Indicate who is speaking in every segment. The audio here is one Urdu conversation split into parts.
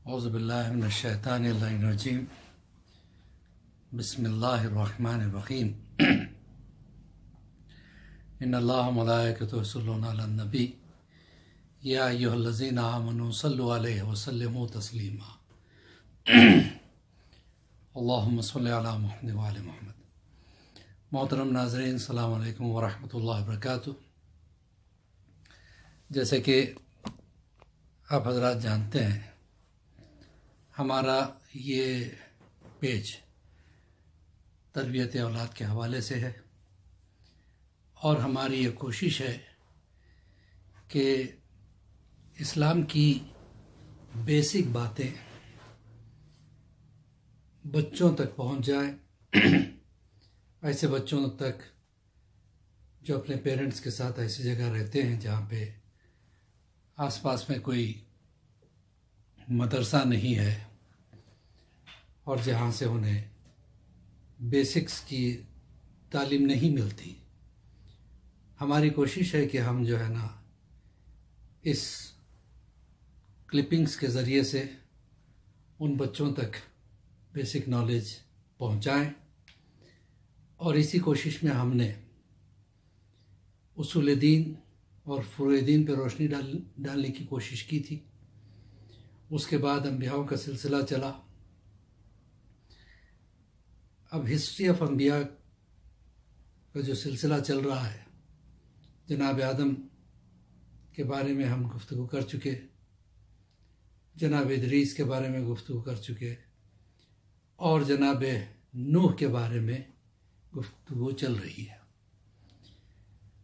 Speaker 1: اعوذ باللہ من الشیطان اللعین الرجیم بسم اللہ الرحمن الرحیم ان اللہ ملائکتہ یصلون علی النبی یا ایھا الذین آمنوا صلوا علیہ وسلموا تسلیما اللہم صلی علی محمد وعلی محمد۔ محترم ناظرین، السلام علیکم ورحمۃ اللہ وبرکاتہ۔ جیسے کہ آپ حضرات جانتے ہیں، ہمارا یہ پیج تربیت اولاد کے حوالے سے ہے، اور ہماری یہ کوشش ہے کہ اسلام کی بیسک باتیں بچوں تک پہنچ جائے، ایسے بچوں تک جو اپنے پیرنٹس کے ساتھ ایسی جگہ رہتے ہیں جہاں پہ آس پاس میں کوئی مدرسہ نہیں ہے اور جہاں سے انہیں بیسکس کی تعلیم نہیں ملتی۔ ہماری کوشش ہے کہ ہم جو ہے نا اس کلپنگز کے ذریعے سے ان بچوں تک بیسک نالج پہنچائیں، اور اسی کوشش میں ہم نے اصول دین اور فروع دین پہ روشنی ڈالنے کی کوشش کی تھی۔ اس کے بعد انبیاءوں کا سلسلہ چلا۔ اب ہسٹری آف انبیاء کا جو سلسلہ چل رہا ہے، جناب آدم کے بارے میں ہم گفتگو کر چکے، جناب ادریس کے بارے میں گفتگو کر چکے، اور جناب نوح کے بارے میں گفتگو چل رہی ہے۔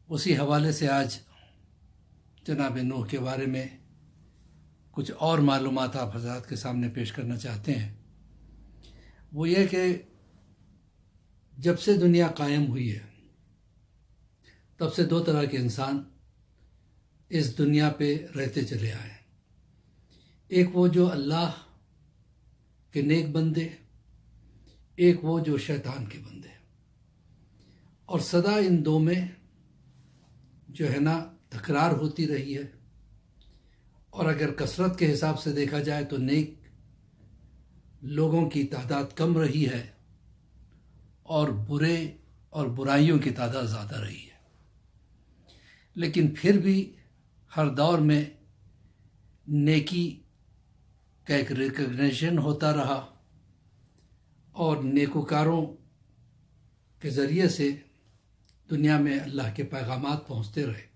Speaker 1: اسی حوالے سے آج جناب نوح کے بارے میں کچھ اور معلومات آپ حضرات کے سامنے پیش کرنا چاہتے ہیں۔ وہ یہ کہ جب سے دنیا قائم ہوئی ہے، تب سے دو طرح کے انسان اس دنیا پہ رہتے چلے آئے ہیں۔ ایک وہ جو اللہ کے نیک بندے، ایک وہ جو شیطان کے بندے، اور سدا ان دو میں جو ہے نا تکرار ہوتی رہی ہے۔ اور اگر کثرت کے حساب سے دیکھا جائے تو نیک لوگوں کی تعداد کم رہی ہے، اور برے اور برائیوں کی تعداد زیادہ رہی ہے۔ لیکن پھر بھی ہر دور میں نیکی کا ایک ریکگنیشن ہوتا رہا، اور نیکوکاروں کے ذریعے سے دنیا میں اللہ کے پیغامات پہنچتے رہے،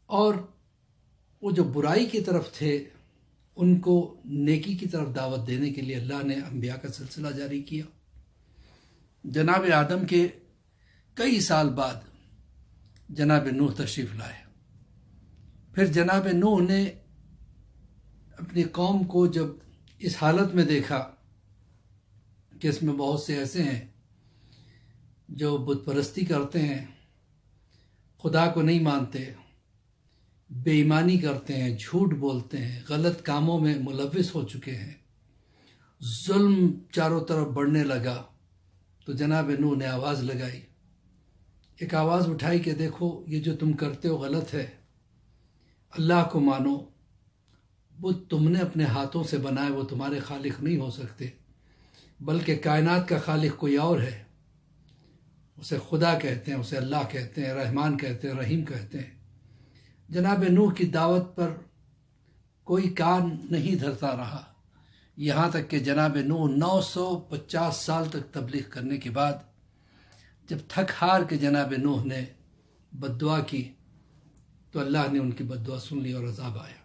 Speaker 1: اور وہ جو برائی کی طرف تھے ان کو نیکی کی طرف دعوت دینے کے لیے اللہ نے انبیاء کا سلسلہ جاری کیا۔ جناب آدم کے کئی سال بعد جناب نوح تشریف لائے۔ پھر جناب نوح نے اپنی قوم کو جب اس حالت میں دیکھا کہ اس میں بہت سے ایسے ہیں جو بت پرستی کرتے ہیں، خدا کو نہیں مانتے، بے ایمانی کرتے ہیں، جھوٹ بولتے ہیں، غلط کاموں میں ملوث ہو چکے ہیں، ظلم چاروں طرف بڑھنے لگا، تو جناب نوح نے آواز لگائی، ایک آواز اٹھائی کہ دیکھو یہ جو تم کرتے ہو غلط ہے، اللہ کو مانو، وہ تم نے اپنے ہاتھوں سے بنائے، وہ تمہارے خالق نہیں ہو سکتے، بلکہ کائنات کا خالق کوئی اور ہے، اسے خدا کہتے ہیں، اسے اللہ کہتے ہیں، رحمان کہتے ہیں، رحیم کہتے ہیں۔ جناب نوح کی دعوت پر کوئی کان نہیں دھرتا رہا، یہاں تک کہ جناب نوح 950 سال تک تبلیغ کرنے کے بعد جب تھک ہار کے جناب نوح نے بد دعا کی تو اللہ نے ان کی بد دعا سن لی اور عذاب آیا۔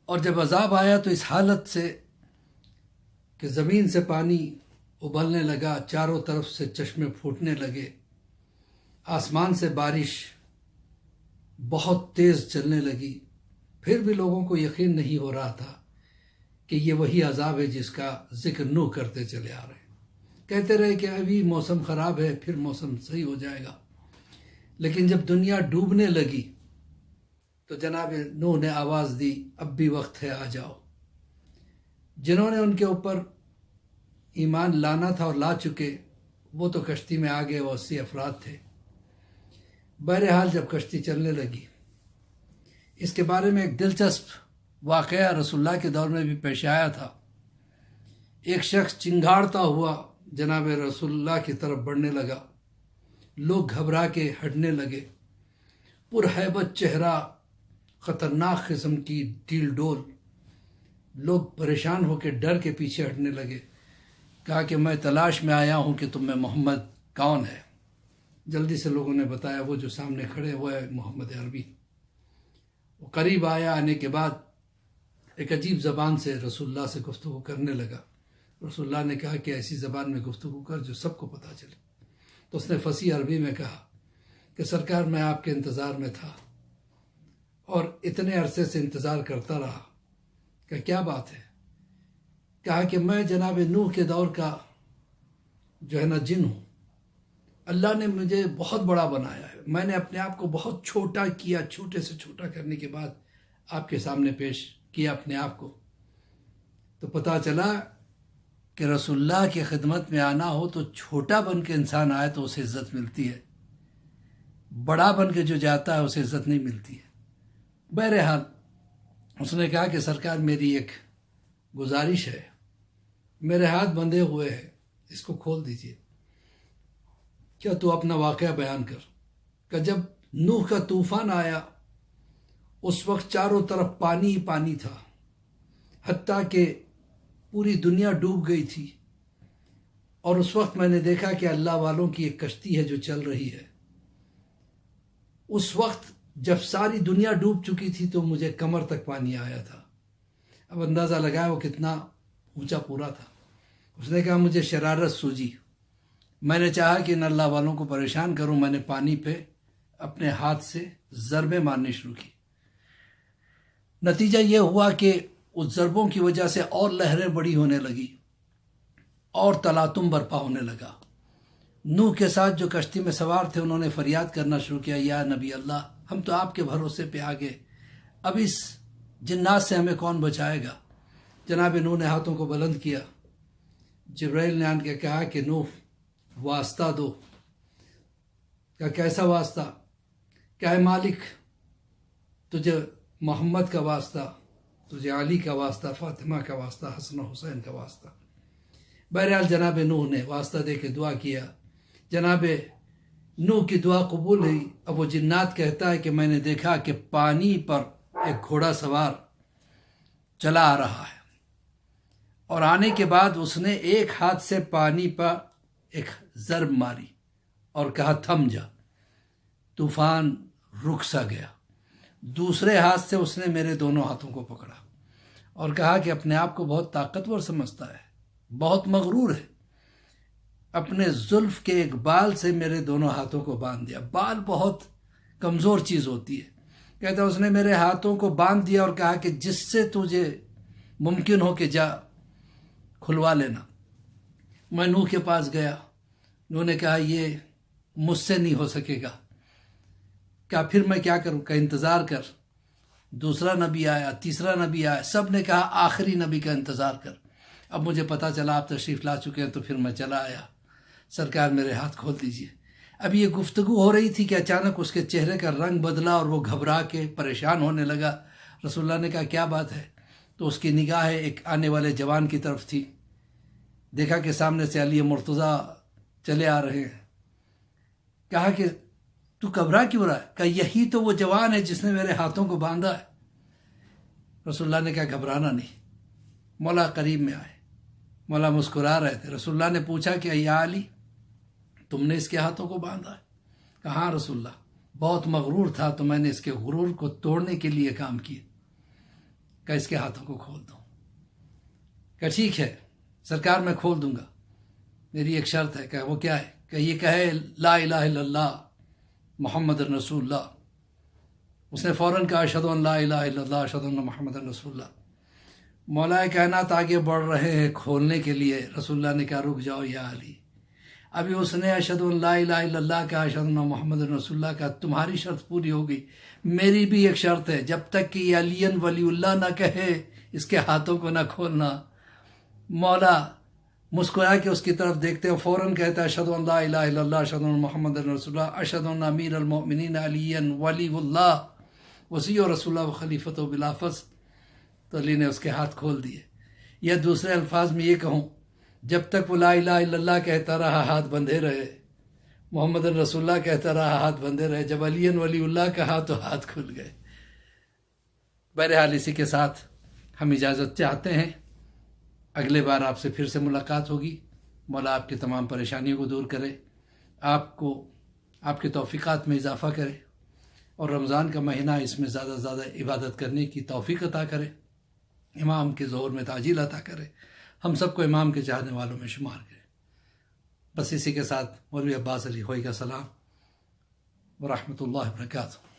Speaker 1: اور جب عذاب آیا تو اس حالت سے کہ زمین سے پانی ابلنے لگا، چاروں طرف سے چشمے پھوٹنے لگے، آسمان سے بارش بہت تیز چلنے لگی، پھر بھی لوگوں کو یقین نہیں ہو رہا تھا کہ یہ وہی عذاب ہے جس کا ذکر نوح کرتے چلے آ رہے ہیں۔ کہتے رہے کہ ابھی موسم خراب ہے، پھر موسم صحیح ہو جائے گا، لیکن جب دنیا ڈوبنے لگی تو جناب نوح نے آواز دی، اب بھی وقت ہے، آ جاؤ۔ جنہوں نے ان کے اوپر ایمان لانا تھا اور لا چکے، وہ تو کشتی میں آ گئے، وہ 80 افراد تھے۔ بہرحال جب کشتی چلنے لگی، اس کے بارے میں ایک دلچسپ واقعہ رسول اللہ کے دور میں بھی پیش آیا تھا۔ ایک شخص چنگھاڑتا ہوا جناب رسول اللہ کی طرف بڑھنے لگا، لوگ گھبرا کے ہٹنے لگے، پرہیبت چہرہ، خطرناک قسم کی ڈیل ڈول، لوگ پریشان ہو کے ڈر کے پیچھے ہٹنے لگے۔ کہا کہ میں تلاش میں آیا ہوں کہ تم میں محمد کون ہے۔ جلدی سے لوگوں نے بتایا وہ جو سامنے کھڑے وہ ہے محمد عربی۔ وہ قریب آیا، آنے کے بعد ایک عجیب زبان سے رسول اللہ سے گفتگو کرنے لگا۔ رسول اللہ نے کہا کہ ایسی زبان میں گفتگو کر جو سب کو پتہ چلے۔ تو اس نے فصیح عربی میں کہا کہ سرکار میں آپ کے انتظار میں تھا اور اتنے عرصے سے انتظار کرتا رہا کہ کیا بات ہے؟ کہا کہ میں جناب نوح کے دور کا جو ہے نا جن ہوں، اللہ نے مجھے بہت بڑا بنایا ہے، میں نے اپنے آپ کو بہت چھوٹا کیا، چھوٹے سے چھوٹا کرنے کے بعد آپ کے سامنے پیش کیا اپنے آپ کو۔ تو پتہ چلا کہ رسول اللہ کی خدمت میں آنا ہو تو چھوٹا بن کے انسان آئے تو اسے عزت ملتی ہے، بڑا بن کے جو جاتا ہے اسے عزت نہیں ملتی ہے۔ بہرحال اس نے کہا کہ سرکار میری ایک گزارش ہے، میرے ہاتھ بندھے ہوئے ہیں، اس کو کھول دیجئے، کیا تو اپنا واقعہ بیان کر۔ کہ جب نوح کا طوفان آیا اس وقت چاروں طرف پانی ہی پانی تھا، حتیٰ کہ پوری دنیا ڈوب گئی تھی، اور اس وقت میں نے دیکھا کہ اللہ والوں کی ایک کشتی ہے جو چل رہی ہے۔ اس وقت جب ساری دنیا ڈوب چکی تھی تو مجھے کمر تک پانی آیا تھا۔ اب اندازہ لگایا وہ کتنا اونچا پورا تھا۔ اس نے کہا مجھے شرارت سوجی، میں نے چاہا کہ ان اللہ والوں کو پریشان کروں، میں نے پانی پہ اپنے ہاتھ سے ضربیں مارنی شروع کی۔ نتیجہ یہ ہوا کہ اس ضربوں کی وجہ سے اور لہریں بڑی ہونے لگی اور تلاطم برپا ہونے لگا۔ نوح کے ساتھ جو کشتی میں سوار تھے انہوں نے فریاد کرنا شروع کیا، یا نبی اللہ ہم تو آپ کے بھروسے پہ آ گئے، اب اس جنات سے ہمیں کون بچائے گا؟ جناب نوح نے ہاتھوں کو بلند کیا، جبرائیل نے آن کے کہا کہ نوح واسطہ دو۔ کہ کیسا واسطہ؟ کہ اے مالک تجھے محمد کا واسطہ، تجھے علی کا واسطہ، فاطمہ کا واسطہ، حسن و حسین کا واسطہ۔ بہرحال جناب نوح نے واسطہ دے کے دعا کیا، جناب نوح کی دعا قبول ہوئی۔ اب وہ جنات کہتا ہے کہ میں نے دیکھا کہ پانی پر ایک گھوڑا سوار چلا آ رہا ہے، اور آنے کے بعد اس نے ایک ہاتھ سے پانی پر ایک ضرب ماری اور کہا تھم جا، طوفان رک سا گیا۔ دوسرے ہاتھ سے اس نے میرے دونوں ہاتھوں کو پکڑا اور کہا کہ اپنے آپ کو بہت طاقتور سمجھتا ہے، بہت مغرور ہے، اپنے زلف کے ایک بال سے میرے دونوں ہاتھوں کو باندھ دیا۔ بال بہت کمزور چیز ہوتی ہے، کہتا اس نے میرے ہاتھوں کو باندھ دیا اور کہا کہ جس سے تجھے ممکن ہو کہ جا کھلوا لینا۔ میں نوح کے پاس گیا، نوح نے کہا یہ مجھ سے نہیں ہو سکے گا۔ کہا پھر میں کیا کروں؟ کہ انتظار کر، دوسرا نبی آیا، تیسرا نبی آیا، سب نے کہا آخری نبی کا انتظار کر۔ اب مجھے پتہ چلا آپ تشریف لا چکے ہیں تو پھر میں چلا آیا، سرکار میرے ہاتھ کھول دیجئے۔ اب یہ گفتگو ہو رہی تھی کہ اچانک اس کے چہرے کا رنگ بدلا اور وہ گھبرا کے پریشان ہونے لگا۔ رسول اللہ نے کہا کیا بات ہے؟ تو اس کی نگاہ ایک آنے والے جوان کی طرف تھی، دیکھا کہ سامنے سے علی مرتضیٰ چلے آ رہے ہیں۔ کہا کہ تو گھبرا کیوں رہا ہے؟ کہ یہی تو وہ جوان ہے جس نے میرے ہاتھوں کو باندھا ہے۔ رسول اللہ نے کہا گھبرانا نہیں۔ مولا قریب میں آئے، مولا مسکرا رہے تھے۔ رسول اللہ نے پوچھا کہ یا علی تم نے اس کے ہاتھوں کو باندھا ہے؟ کہا ہاں رسول اللہ، بہت مغرور تھا تو میں نے اس کے غرور کو توڑنے کے لیے کام کیا، کہ اس کے ہاتھوں کو کھول دوں۔ کہ ٹھیک ہے سرکار میں کھول دوں گا، میری ایک شرط ہے۔ کہ وہ کیا ہے؟ کہ یہ کہے لا الہ الا اللہ محمد رسول اللہ۔ اس نے فوراً کہا اشہد ان لا الہ الا اللہ اشہد ان محمد رسول اللہ۔ مولا کائنات آگے بڑھ رہے ہیں کھولنے کے لیے۔ رسول اللہ نے کہا رک جاؤ یا علی، ابھی اس نے اشہد ان لا الہ الا اللہ کا، اشہد ان محمد رسول اللہ کا، تمہاری شرط پوری ہو گئی، میری بھی ایک شرط ہے، جب تک کہ یہ علی ولی اللہ نہ کہے اس کے ہاتھوں کو نہ کھولنا۔ مولا مسکرا کے اس کی طرف دیکھتے ہیں، فوراً کہتا ہے اشہد ان لا الہ الا اللہ اشہد ان محمد رسول اللہ اشہد ان امیر المؤمنین علی ولی اللہ۔ وسیع و رسول و خلیفت و بلافظ، تو علی نے اس کے ہاتھ کھول دیے۔ یا دوسرے الفاظ میں یہ کہوں، جب تک وہ لا الہ الا اللہ کہتا رہا ہاتھ بندھے رہے، محمد رسول اللہ کہتا رہا ہاتھ بندھے رہے، جب علی ولی اللہ کہا تو ہاتھ کھل گئے۔ بہرحال اسی کے ساتھ ہم اجازت چاہتے ہیں، اگلے بار آپ سے پھر سے ملاقات ہوگی۔ مولا آپ کی تمام پریشانیوں کو دور کرے، آپ کو آپ کے توفیقات میں اضافہ کرے، اور رمضان کا مہینہ اس میں زیادہ سے زیادہ عبادت کرنے کی توفیق عطا کرے، امام کے ظہور میں تعجیل عطا کرے، ہم سب کو امام کے چاہنے والوں میں شمار کرے۔ بس اسی کے ساتھ مولوی عباس علی خوئی کا سلام ورحمۃ اللہ وبرکاتہ۔